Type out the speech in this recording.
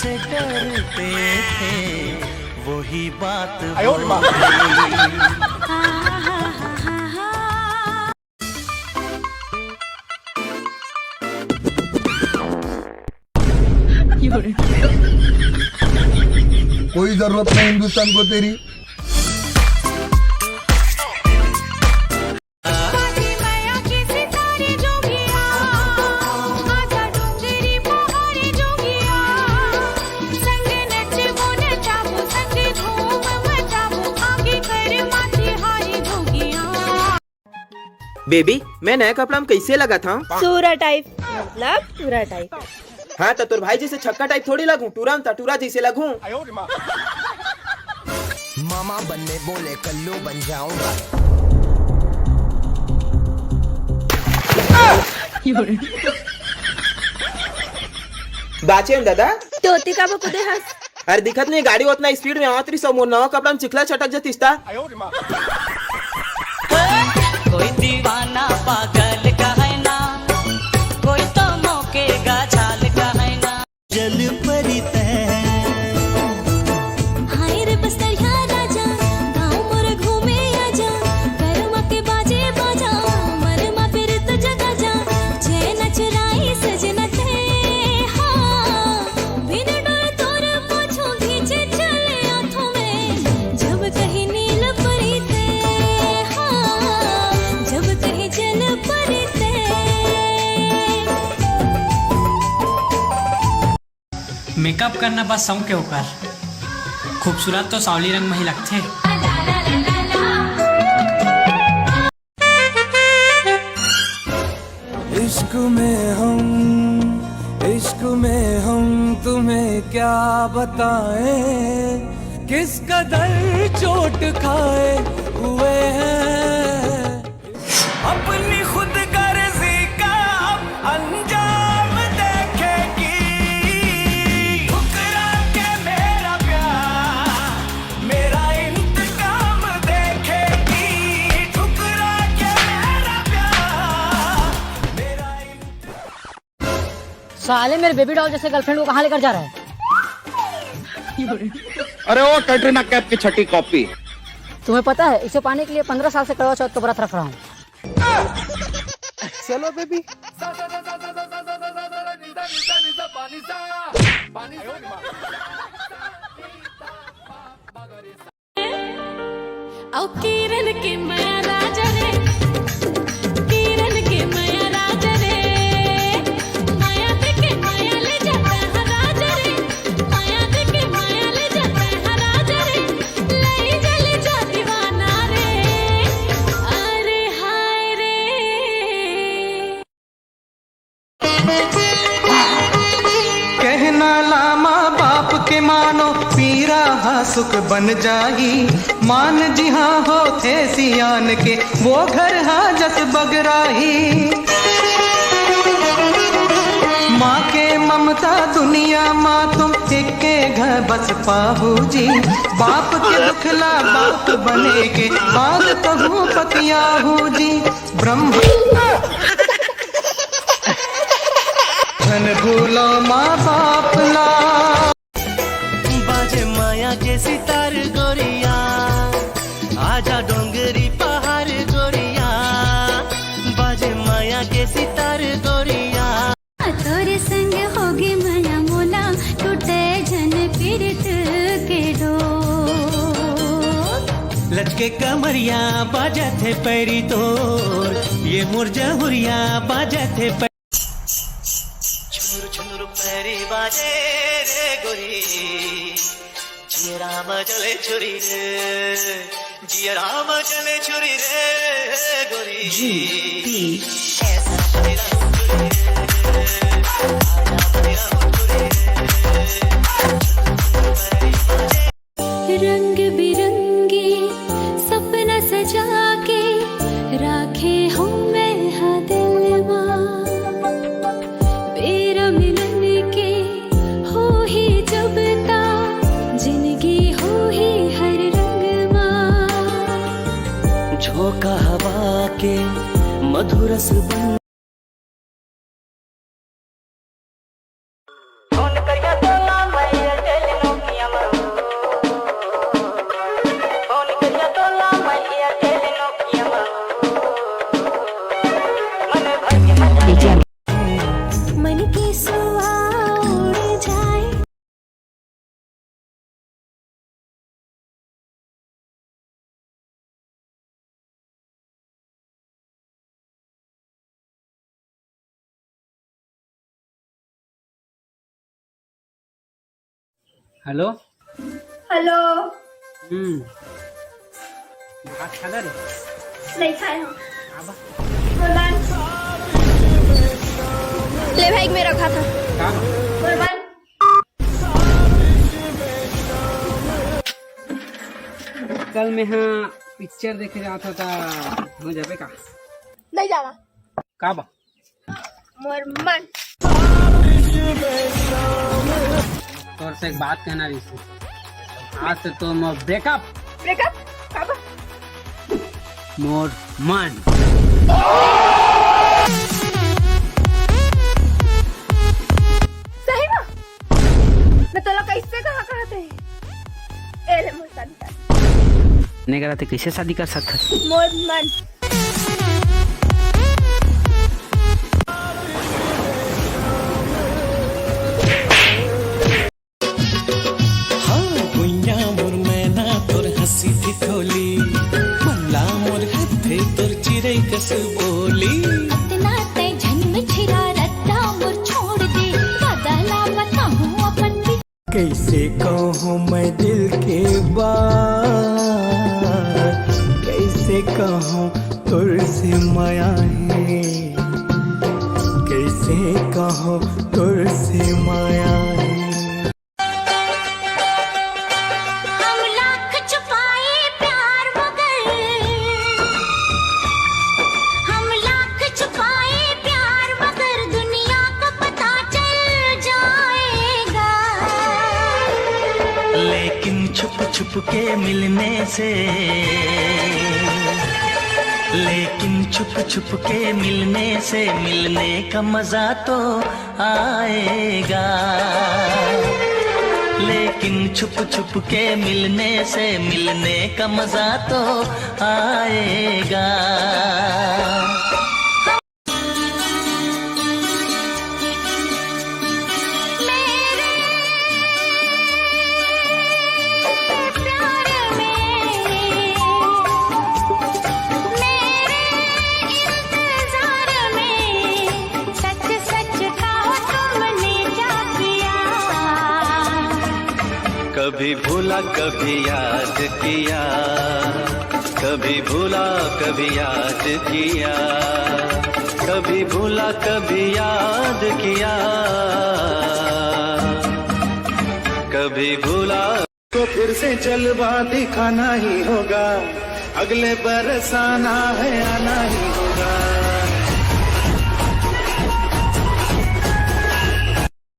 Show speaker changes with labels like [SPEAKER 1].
[SPEAKER 1] से डरते थे वही बात हो गई।
[SPEAKER 2] कोई जरूरत नहीं हिंदुस्तान को तेरी।
[SPEAKER 3] बेबी मैं नया कपड़ा में कैसे लगा था?
[SPEAKER 4] सूरा टाइप मतलब पूरा टाइप।
[SPEAKER 3] हाँ तो तोर भाई जैसे छक्का टाइप थोड़ी लगूं, टूरा टूरा जैसे लगूं।
[SPEAKER 5] मामा बनने बोले कल्लू बन जाऊंगा।
[SPEAKER 3] बाचे दादा
[SPEAKER 4] तोती का वो कुदे हंस।
[SPEAKER 3] अरे दिखत नहीं गाड़ी उतना स्पीड में आवत रही सो मोर नवा कपड़ा में चिखला छटक जतिस्ता।
[SPEAKER 1] कोई दीवाना पागल का है ना, कोई तो मौके का छाल का है ना। जल परी
[SPEAKER 6] हाय रे बस्तरिया राजा, गाँव मोर घूमे आजा, गरमा के बाजे बाजा, मरमा फिर तो जगा जा, चैन चुराई सजना थे। हाँ बिन डोर तोर पाछू खींचे चले आँखों में, जब कहीं नील परी थे।
[SPEAKER 7] मेकअप करना बस शौक के होकर, खूबसूरत तो सावली रंग में ही लगते।
[SPEAKER 8] इश्क में हम तुम्हें क्या बताएं, किस कदर चोट खाए हुए हैं, अपनी खुद गर्जी का अंजाम देखेगी, ठुकरा के मेरा प्यार मेरा इंतकाम देखेगी, ठुकरा के मेरा प्यार मेरा।
[SPEAKER 9] साले मेरे बेबी डॉल जैसे गर्लफ्रेंड को कहाँ लेकर जा रहा है?
[SPEAKER 10] अरे वो कैटरीना कैफ की छठी कॉपी।
[SPEAKER 9] तुम्हें पता है इसे पाने के लिए 15 साल से करवा चौथ का व्रत रख रहा हूँ।
[SPEAKER 2] चलो बेबी।
[SPEAKER 6] औ किरण के माया राजा रे, किरण के माया राजा रे, माया देके माया ले जाता है राजा रे, माया देके माया ले जाता है राजा रे, ले जा दीवाना रे, अरे हाय रे।
[SPEAKER 8] कहना लामा बाप के मानो, पीरा हा सुख बन जाई, मान जी हाँ हो थे सियान के, वो घर हा जस बगराही, माँ के ममता दुनिया माँ तुम एक घर बस पाहू जी, बाप के दुखला बाप बने के बाद कहूँ पतियाहू जी, ब्रह्म धन भूलो माँ बाप ला।
[SPEAKER 1] बाजे माया के सितार गोरिया, आजा डोंगरी पहाड़ गोरिया, बाजे माया के सितार गोरिया।
[SPEAKER 6] तोरे संग होगी माया मोला, टूटे जन पीड़ित के डोर,
[SPEAKER 1] लचके कमरिया बाजा थे पैरी तोर, ये मुरझा हुरिया बाजा थे छुर छुर पैरी बाजे रे गोरी, जिया राम चले छुरी रे, जिया राम चले छुरी रे गोरी, ऐसा तेरा
[SPEAKER 6] रंग बिरंगी सपना सजा के राखे हूँ मैं हाँ दिल माँ, मेरा मिलन के हो ही जब ता, जिंदगी हो ही हर रंग माँ,
[SPEAKER 1] झोंका हवा के मधुर रस बन कौन करिया तोला मैं
[SPEAKER 7] हेलो
[SPEAKER 4] हेलो।
[SPEAKER 7] भात खाना रे
[SPEAKER 4] नहीं खाए हम। ले भाई मेरा खा था।
[SPEAKER 7] कल मैं हाँ पिक्चर देखे जाता था हो जाबे का
[SPEAKER 4] नहीं जावा
[SPEAKER 7] का बा
[SPEAKER 4] मोर मन।
[SPEAKER 7] तोर से एक बात कहना रही थी आज से तो मोर ब्रेकअप
[SPEAKER 4] ब्रेकअप का बा
[SPEAKER 7] मोर मन।
[SPEAKER 4] सही बा मैं तोला कैसे कहा कहते हैं ए रे मोर शादी कर
[SPEAKER 7] नहीं करा तो कैसे शादी कर सकता
[SPEAKER 4] मोर मन।
[SPEAKER 6] इतना ते जन्म छिरा रत्ता मोर छोड़ दे बदला बताऊं अपन
[SPEAKER 8] कैसे कहूँ मैं दिल के बात, कैसे कहूँ तुझसे माया है, कैसे कहूँ तुझसे माया है।
[SPEAKER 6] हम लाख छुपाए प्यार मगर हम लाख छुपाए प्यार मगर दुनिया को पता चल जाएगा।
[SPEAKER 8] लेकिन छुप छुप के मिलने से, लेकिन छुप छुप के मिलने से मिलने का मजा तो आएगा। लेकिन छुप छुप के मिलने से मिलने का मजा तो आएगा।
[SPEAKER 11] कभी भूला कभी याद किया, कभी भूला कभी याद किया, कभी भूला कभी याद किया, कभी भूला।
[SPEAKER 8] तो फिर से जलवा दिखाना ही होगा, अगले बरस आना है आना ही होगा।